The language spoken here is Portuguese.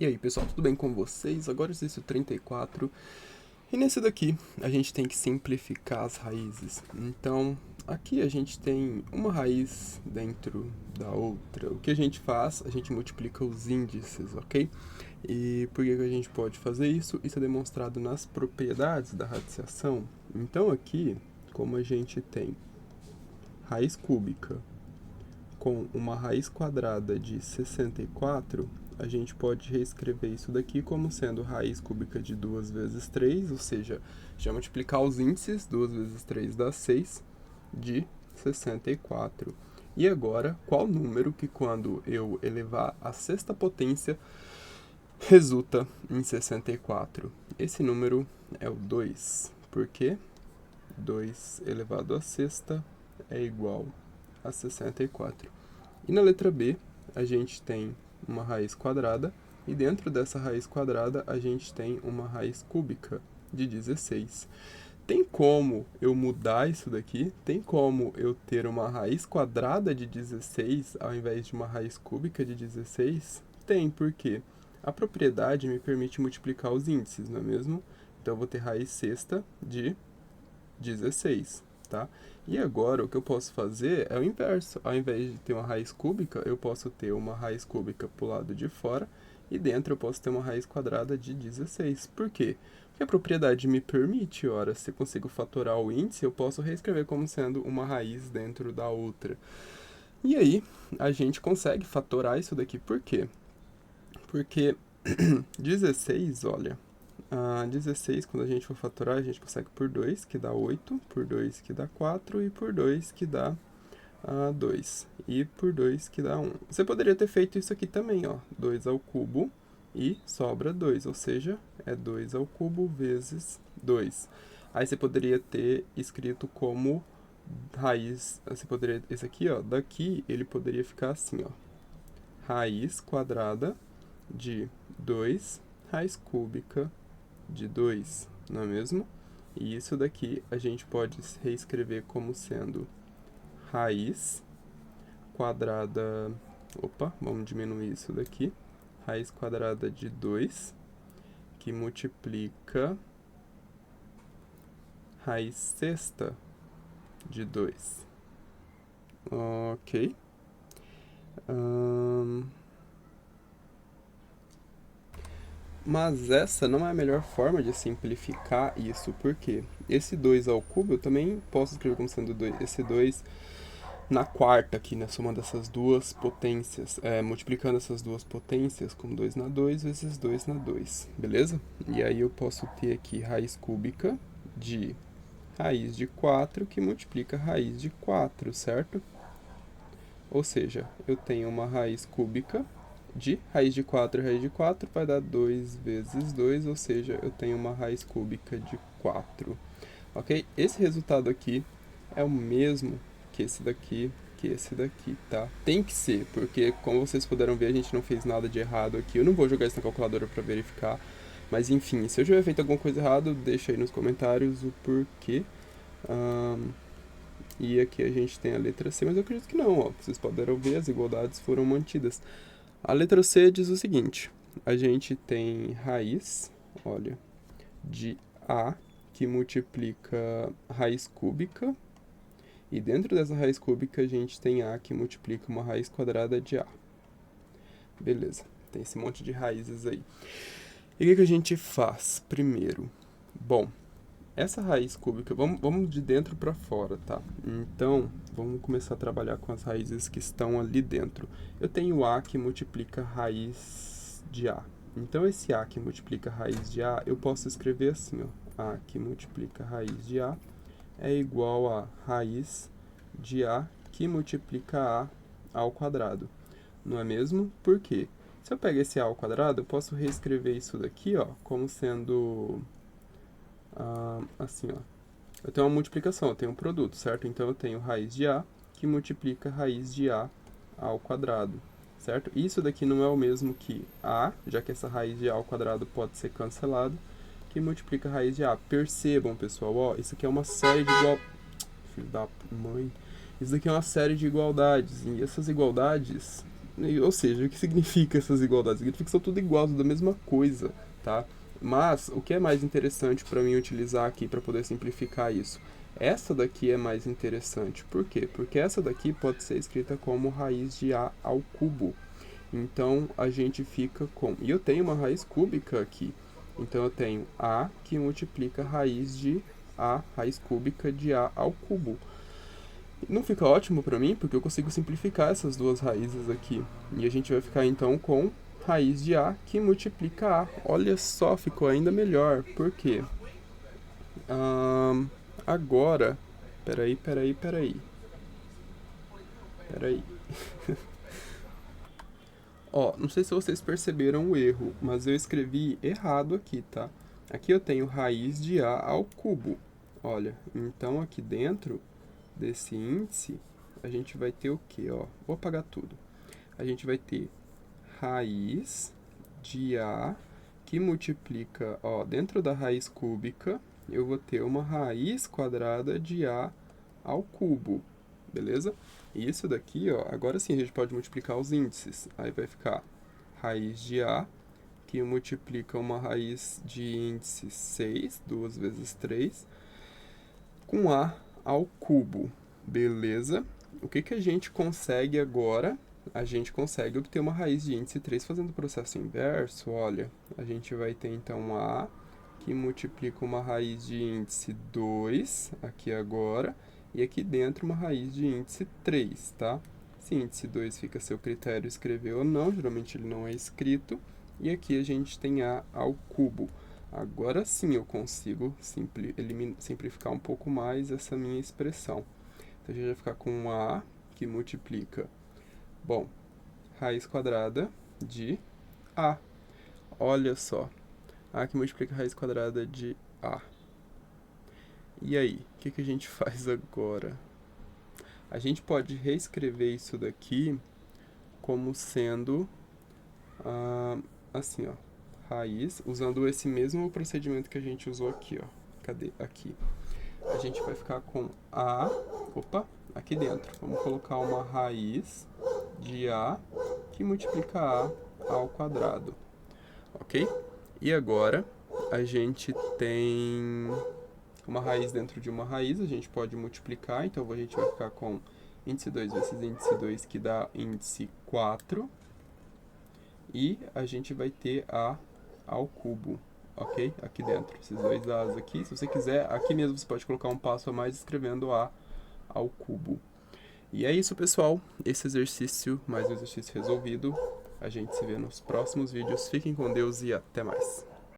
E aí pessoal, tudo bem com vocês? Agora o exercício 34. E nesse daqui a gente tem que simplificar as raízes. Então aqui a gente tem uma raiz dentro da outra. O que a gente faz? A gente multiplica os índices, ok? E por que a gente pode fazer isso? Isso é demonstrado nas propriedades da radiciação. Então aqui, como a gente tem raiz cúbica com uma raiz quadrada de 64, a gente pode reescrever isso daqui como sendo raiz cúbica de 2 vezes 3, ou seja, já multiplicar os índices, 2 vezes 3 dá 6, de 64. E agora, qual número que quando eu elevar a sexta potência resulta em 64? Esse número é o 2, porque 2 elevado à sexta é igual a 64. E na letra B, a gente tem uma raiz quadrada, e dentro dessa raiz quadrada a gente tem uma raiz cúbica de 16. Tem como eu mudar isso daqui? Tem como eu ter uma raiz quadrada de 16 ao invés de uma raiz cúbica de 16? Tem, porque a propriedade me permite multiplicar os índices, não é mesmo? Então eu vou ter raiz sexta de 16, tá? E agora o que eu posso fazer é o inverso. Ao invés de ter uma raiz cúbica, eu posso ter uma raiz cúbica pro lado de fora e dentro eu posso ter uma raiz quadrada de 16. Por quê? Porque a propriedade me permite, ora, se eu consigo fatorar o índice, eu posso reescrever como sendo uma raiz dentro da outra. E aí, a gente consegue fatorar isso daqui. Por quê? Porque 16, olha, 16, quando a gente for fatorar, a gente consegue por 2, que dá 8, por 2, que dá 4, e por 2, que dá 2, e por 2, que dá 1. Você poderia ter feito isso aqui também, ó, 2 ao cubo, e sobra 2, ou seja, é 2 ao cubo vezes 2. Aí você poderia ter escrito como raiz, você poderia, esse aqui, ó, daqui ele poderia ficar assim, ó, raiz quadrada de 2, raiz cúbica de 2, não é mesmo? E isso daqui a gente pode reescrever como sendo raiz quadrada... Opa, vamos diminuir isso daqui. Raiz quadrada de 2, que multiplica raiz sexta de 2. Ok. Mas essa não é a melhor forma de simplificar isso, porque esse 2 ao cubo eu também posso escrever como sendo esse 2 na quarta aqui, na soma dessas duas potências, multiplicando essas duas potências com 2 na 2 vezes 2 na 2, beleza? E aí eu posso ter aqui raiz cúbica de raiz de 4 que multiplica raiz de 4, certo? Ou seja, eu tenho uma raiz cúbica de raiz de 4 e raiz de 4 vai dar 2 vezes 2, ou seja, eu tenho uma raiz cúbica de 4. Ok? Esse resultado aqui é o mesmo que esse daqui, tá? Tem que ser, porque como vocês puderam ver, a gente não fez nada de errado aqui. Eu não vou jogar isso na calculadora para verificar, mas enfim, se eu tiver feito alguma coisa errada, deixa aí nos comentários o porquê. E aqui a gente tem a letra C, mas eu acredito que não, ó. Vocês puderam ver, as igualdades foram mantidas. A letra C diz o seguinte: a gente tem raiz, olha, de A, que multiplica raiz cúbica, e dentro dessa raiz cúbica a gente tem A, que multiplica uma raiz quadrada de A. Beleza, tem esse monte de raízes aí. E o que a gente faz primeiro? Bom, essa raiz cúbica, vamos de dentro para fora, tá? Então, vamos começar a trabalhar com as raízes que estão ali dentro. Eu tenho A que multiplica raiz de A. Então, esse A que multiplica raiz de A, eu posso escrever assim, ó. A que multiplica raiz de A é igual a raiz de A que multiplica A ao quadrado. Não é mesmo? Por quê? Se eu pego esse A ao quadrado, eu posso reescrever isso daqui, ó, como sendo... assim, ó. Eu tenho uma multiplicação, eu tenho um produto, certo? Então eu tenho raiz de A que multiplica raiz de A ao quadrado, certo? Isso daqui não é o mesmo que A, já que essa raiz de A ao quadrado pode ser cancelado, que multiplica raiz de A. Percebam, pessoal, ó, isso aqui é uma série de Filho da mãe. Isso daqui é uma série de igualdades, e essas igualdades Ou seja, o que significa essas igualdades? Significa que são tudo igual, tudo a mesma coisa, tá? Mas o que é mais interessante para mim utilizar aqui para poder simplificar isso? Essa daqui é mais interessante. Por quê? Porque essa daqui pode ser escrita como raiz de a ao cubo. Então, a gente fica com... E eu tenho uma raiz cúbica aqui. Então, eu tenho a que multiplica a raiz de a, raiz cúbica de a ao cubo. Não fica ótimo para mim, porque eu consigo simplificar essas duas raízes aqui. E a gente vai ficar, então, com raiz de a que multiplica a. Olha só, ficou ainda melhor. Por quê? Agora... Peraí. Ó, não sei se vocês perceberam o erro, mas eu escrevi errado aqui, tá? Aqui eu tenho raiz de a ao cubo. Olha, então aqui dentro desse índice, a gente vai ter o quê? Ó, vou apagar tudo. A gente vai ter raiz de a que multiplica, ó, dentro da raiz cúbica, eu vou ter uma raiz quadrada de a ao cubo, beleza? E isso daqui, ó, agora sim a gente pode multiplicar os índices. Aí vai ficar raiz de a, que multiplica uma raiz de índice 6, 2 vezes 3, com a ao cubo, beleza? O que que a gente consegue agora? A gente consegue obter uma raiz de índice 3 fazendo o processo inverso. Olha, a gente vai ter então a que multiplica uma raiz de índice 2, aqui agora, e aqui dentro uma raiz de índice 3, tá? Se índice 2 fica a seu critério escrever ou não, geralmente ele não é escrito, e aqui a gente tem a ao cubo. Agora sim eu consigo simplificar um pouco mais essa minha expressão. Então a gente vai ficar com a que multiplica, bom, raiz quadrada de a. Olha só, a que multiplica a raiz quadrada de a. E aí, o que que a gente faz agora? A gente pode reescrever isso daqui como sendo assim, ó, raiz, usando esse mesmo procedimento que a gente usou aqui, ó. Cadê? Aqui. A gente vai ficar com a, aqui dentro. Vamos colocar uma raiz de a que multiplica a ao quadrado, ok? E agora, a gente tem uma raiz dentro de uma raiz, a gente pode multiplicar, então a gente vai ficar com índice 2 vezes índice 2, que dá índice 4, e a gente vai ter a ao cubo, ok? Aqui dentro, esses dois a's aqui. Se você quiser, aqui mesmo você pode colocar um passo a mais escrevendo a ao cubo. E é isso, pessoal. Esse exercício, mais um exercício resolvido. A gente se vê nos próximos vídeos. Fiquem com Deus e até mais.